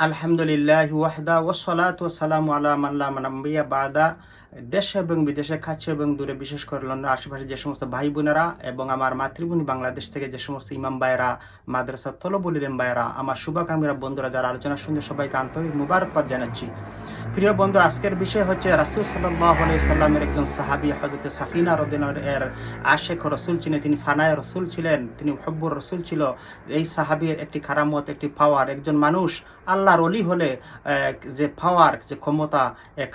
আলহামদুলিল্লাহ ওয়াহদা ওয়াসসালাতু ওয়াসসালামু আলা মান লা নাবিয়্যা বা'দা। দেশে এবং বিদেশে, কাছে এবং দূরে, বিশেষ করে লন্ডন আশেপাশে যে সমস্ত ভাই বোনেরা এবং আমার মাতৃভূমি বাংলাদেশ থেকে যে সমস্ত ইমাম ভাইয়েরা, মাদ্রাসা তলবুল ইলম ভাইয়েরা, আমার শুভাকামীরা বন্ধুরা যারা আলোচনা শুনতে, সবাইকে আন্তরিক মুবারকবাদ জানাচ্ছি। প্রিয় বন্ধু, আজকের বিষয় হচ্ছে রাসূল সাল্লাল্লাহু আলাইহি সাল্লামের একজন সাহাবী হযরত সাফিনা রাদিয়াল্লাহু আনহা এর আশিক রাসূল ছিলেন। তিনি ফানায়ে রাসূল ছিলেন, তিনি হুব্বুর রাসূল ছিল। এই সাহাবীর একটি কারামত, একটি পাওয়ার, একজন মানুষ আল্লাহর ওলি হলে যে পাওয়ার, যে ক্ষমতা,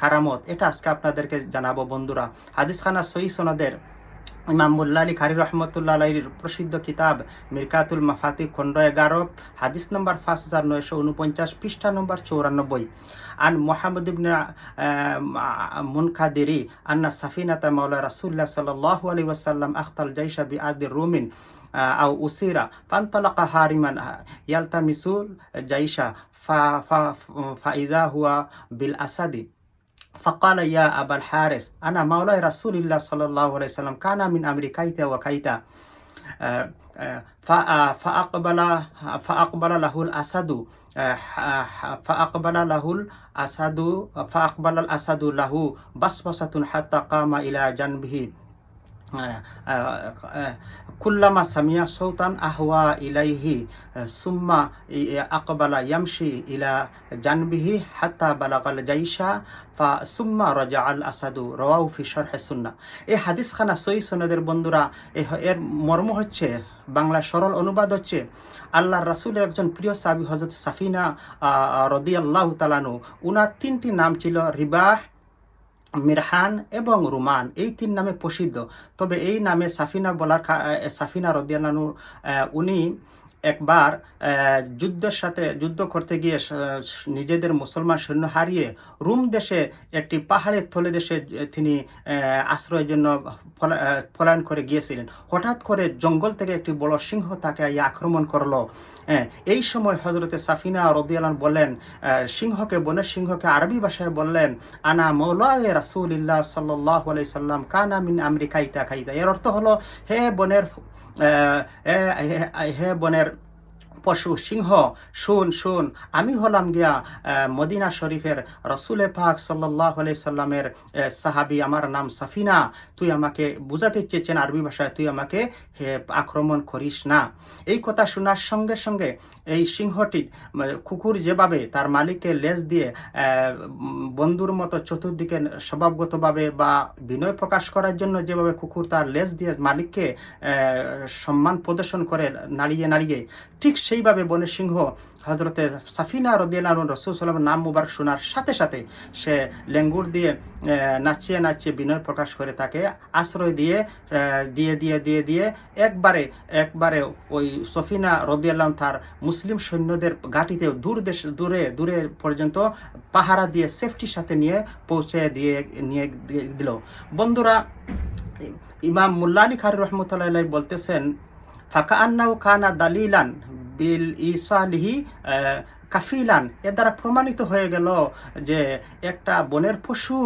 কারামত, এটা আজকে আপনাদেরকে জানাবো বন্ধুরা। হাদিস খানা সহিহ সনদের ইমাম মুল্লা আলী কারি রহমতুল্লাহ আলাইহির প্রসিদ্ধ কিতাব মিরকাতুল মাফাতি খণ্ড 11 হাদিস নম্বর 5949, পৃষ্ঠা নম্বর 94। আন মুহাম্মদ ইবনে মুনকাদিরি আন্না সাফিনাতা মাওলা রাসূলুল্লাহ সাল্লাল্লাহু আলাইহি ওয়াসাল্লাম আখতাল জাইশা বিআদি রুমিন আও উসিরা ফান্তালাকা হারিমান ইয়ালতামিসুল জাইশা ফাইদা হুয়া বিল আসাদি فقال يا أبا الحارث أنا مولى رسول الله صلى الله عليه وسلم كان من أمر كيتا وكيتا فأقبل له الأسد فأقبل الأسد له بسبسة حتى قام إلى جنبه كلما سمع صوتا أهوى إليه ثم أقبل يمشي إلى جنبه حتى بلغ الجيش ثم رجع الأسد رواه في شرح السنة। এই হাদিস খানা সহিহ সনদের বন্ধুরা, এর মর্ম হচ্ছে, বাংলা সরল অনুবাদ হচ্ছে, আল্লাহর রাসূলের একজন প্রিয় সাহাবী হযরত সাফিনা রাদিয়াল্লাহু তাআলা আনহু, উনার তিনটি নাম ছিল রিবাহ, মিরহান এবং রুমান। এই তিন নামে প্রসিদ্ধ। তবে এই নামে সাফিনা রাদিয়াল্লাহু আনহু, উনি একবার যুদ্ধ করতে গিয়ে নিজেদের মুসলমান সৈন্য হারিয়ে রোম দেশে একটি পাহাড়ের থলে দেশে তিনি আশ্রয়ের জন্য পলায়ন করে গিয়েছিলেন। হঠাৎ করে জঙ্গল থেকে একটি বড় সিংহ তাকে আক্রমণ করলো। এই সময় হযরতে সাফিনা রাদিয়াল্লাহু আনহা বললেন, বনের সিংহকে আরবি ভাষায় বললেন, আনা মাওলায়ে রাসূলিল্লাহ সাল্লাল্লাহু আলাইহি সাল্লাম কানা মিন আমরি কাইতা কাইতা। এর অর্থ হলো, হে বনের পশু, সিংহ, শুন, আমি হলাম গিয়া মদিনা শরীফের রসুলে পাক সাল্লাল্লাহু আলাইহি সাল্লামের সাহাবী, আমার নাম সাফিনা। তুই আমাকে বুঝাতে চেয়েছেন আরবি ভাষায়, তুই আমাকে আক্রমণ করিস না। এই কথা শোনার সঙ্গে সঙ্গে এই সিংহটি, কুকুর যেভাবে তার মালিককে লেজ দিয়ে বন্ধুর মতো চতুর্দিকে স্বভাবগতভাবে বা বিনয় প্রকাশ করার জন্য যেভাবে কুকুর তার লেজ দিয়ে মালিককে সম্মান প্রদর্শন করে নাড়িয়ে, ঠিক সেইভাবে বনের সিংহ হযরতে সাফিনা রাদিয়াল্লাহু আনহা রাসূল সাল্লাল্লাহু আলাইহি ওয়াসাল্লামের নাম মুবারক শোনার সাথে সাথে সে লেঙ্গুর দিয়ে নাচিয়ে বিনয় প্রকাশ করে তাকে আশ্রয় দিয়ে একবারে ওই সাফিনা রাদিয়াল্লাহু আনহা তার মুসলিম সৈন্যদের ঘাঁটিতে দূরে পর্যন্ত পাহারা দিয়ে সেফটির সাথে নিয়ে পৌঁছে দিয়ে দিল। বন্ধুরা, ইমাম মুল্লা আলী কারি রহমতুল্লাহ আলাইহি বলতেছেন, ফাকান্নাহু কানা দালিলান বিল ইসালিহি কাফিলান। এর দ্বারা প্রমাণিত হয়ে গেল যে একটা বনের পশু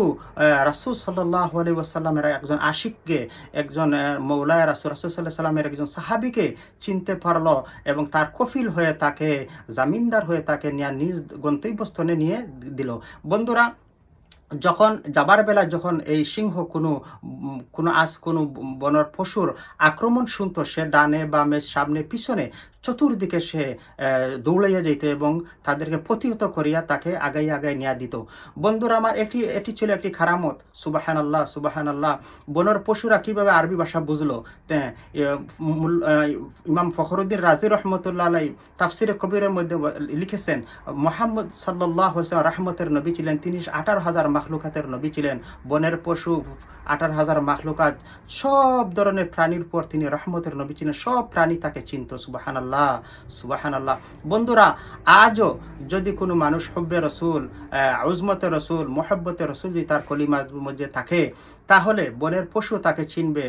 রাসূল সাল্লাল্লাহু আলাইহি ওয়াসাল্লামের একজন আশিককে, একজন মৌলায়ে রাসূল সাল্লাল্লাহু আলাইহি ওয়াসাল্লামের একজন সাহাবীকে চিনতে পারলো এবং তার কফিল হয়ে তাকে, জামিনদার হয়ে তাকে নিজ গন্তব্যস্থলে নিয়ে দিল। বন্ধুরা, যখন যাবার বেলা যখন এই সিংহ কোনো বনের পশুর আক্রমণ শুনতো, সে ডানে বামে সামনে পিছনে চতুর্দিকে সে দৌড়াইয়া যেত এবং তাদেরকে প্রতিহত করিয়া তাকে আগাই নিয়ে দিত। বন্ধুরা আমার, এটি ছিল একটি কারামত। সুবহানাল্লাহ। বনের পশুরা কিভাবে আরবি ভাষা বুঝলো? ইমাম ফখরুদ্দিন রাজি রহমতুল্লাহ আলাইহি তাফসিরে কবিরের মধ্যে লিখেছেন, মুহাম্মদ সাল্লাল্লাহু আলাইহি ওয়াসাল্লাম রহমতের নবী ছিলেন। তিনি 18,000 মাখলুকাতের নবী ছিলেন। বনের পশু 18,000 মাখলুকাত, সব ধরনের প্রাণীর উপর তিনি রহমতের নবী ছিলেন। সব প্রাণী তাকে চিনত। সুবহানাল্লাহ। বন্ধুরা, আজও যদি কোনো মানুষ হুব্বে রসুল, উজমতে রসুল, মোহাব্বতে রসুল যদি তার কলিমার মধ্যে থাকে, তাহলে বনের পশু তাকে চিনবে,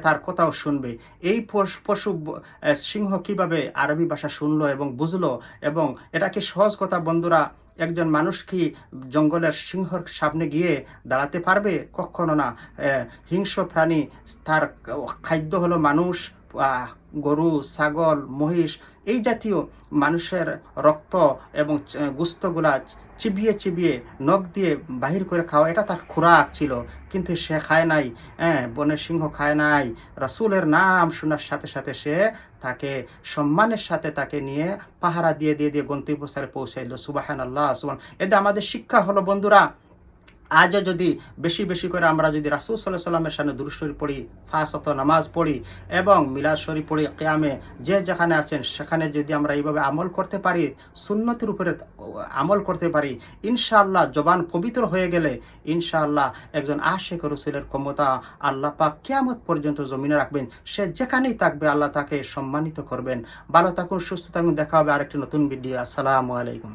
তার কথাও শুনবে। এই পশু সিংহ কিভাবে আরবি ভাষা শুনলো এবং বুঝলো, এবং এটা কি সহজ কথা বন্ধুরা? একজন মানুষ কি জঙ্গলের সিংহর সামনে গিয়ে দাঁড়াতে পারবে? কখনো না। হিংস্র প্রাণী, তার খাদ্য হলো মানুষ, গরু, ছাগল, মহিষ এই জাতীয় মানুষের রক্ত এবং গোস্তগুলা চিবিয়ে চিবিয়ে নখ দিয়ে বাহির করে খাওয়া, এটা তার খোরাক ছিল। কিন্তু সে খায় নাই, বনের সিংহ খায় নাই। রাসূলের নাম শোনার সাথে সাথে সে তাকে সম্মানের সাথে তাকে নিয়ে পাহারা দিয়ে দিয়ে দিয়ে গন্তব্যস্থলে পৌঁছাইল। সুবহানাল্লাহ, এটা আমাদের শিক্ষা হলো বন্ধুরা, আজও যদি বেশি বেশি করে আমরা যদি রাসূল সাল্লাল্লাহু আলাইহি ওয়াসাল্লামের সামনে দুরূদ শরীফ পড়ি, 5 ওয়াক্ত নামাজ পড়ি এবং মিলাদ শরীফ পড়ি, কিয়ামে যে যেখানে আছেন সেখানে যদি আমরা এইভাবে আমল করতে পারি, সুন্নতের উপরে আমল করতে পারি, ইনশাআল্লাহ জবান পবিত্র হয়ে গেলে ইনশাআল্লাহ একজন আশিক রাসূলের ক্ষমতা আল্লাহ পাক কিয়ামত পর্যন্ত জমিনে রাখবেন। সে যেখানেই থাকবে আল্লাহ তাকে সম্মানিত করবেন। ভালো থাকুন, সুস্থ থাকুন, দেখা হবে আরেকটি নতুন ভিডিও। আসসালামু আলাইকুম।